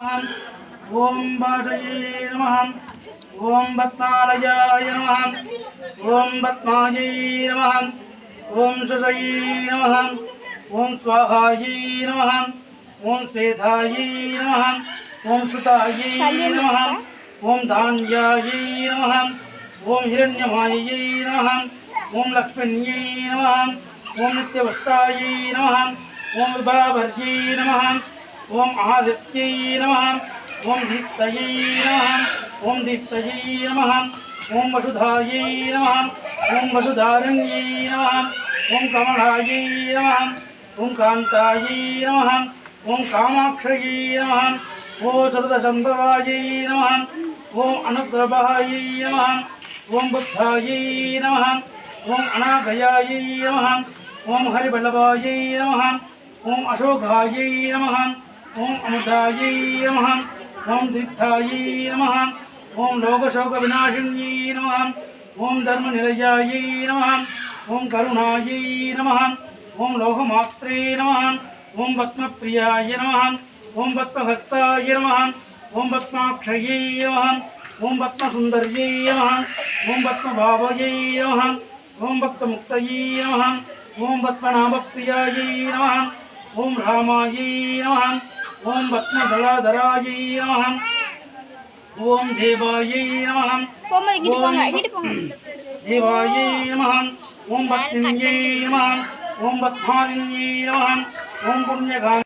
ஓம் பாஷயே நமः ஓம் பத்மாலயாய நமः ஓம் பத்மாயை நமः ஓம் சுஷயே நமः ஓம் ஸ்வாஹாயை நமः ஓம் ஸ்வேதாயை நமः ஓம் சுதாயை நமः ஓம் தான்யாயை நமः ஓம் ஹிரண்யமாயை நமः ஓம் லக்ஷ்மண்யை நமः ஓம் நித்யவஸ்தாயை நமः ஓம் விபாவர்யை நமः ஓம் ஆதித்யை நமः ஓம் தீப்தயை நமः ஓம் தீப்தயை நமः ஓம் வசுதாயை நமः ஓம் வசுதாரண்யை நமः ஓம் கமலாயை நமः ஓம் காந்தாயை நமः ஓம் காமாட்சயை நமः ஓம் சரதசம்பவாயை நமः ஓம் அனுகிரபாயை நமः ஓம் புத்தாயை நமः ஓம் அநாகயாயை நமः ஓம் ஹரிவல்லபாயை நமः ஓம் அசோகாயை நமः ஓம் அமுதாயை நமः ஓம் தீப்தாயை நமः ஓம் லோகசோக விநாசின்யை நமः ஓம் தர்மநிலையாயை நமः ஓம் கருணாயை நமः ஓம் லோகமாத்ரே நமः ஓம் பத்மப்ரியாய நமः ஓம் பத்மஹஸ்தாய நமः ஓம் பத்மாக்ஷயை நமः ஓம் பத்மசுந்தர்யை நமः ஓம் பத்மபாவயை நமः ஓம் பக்தமுக்தயை நமः ஓம் பத்மநாமப்ரியாயை நமः ஓம் ராமாயை நமः ஓம் பத்மதளாதராயை நமः ஓம் தேவாயை நமः ஓம் தேவாயை நமः ஓம் பத்மின்யை நமः ஓம் பத்மாலின்யை நமः ஓம் புண்ணியகா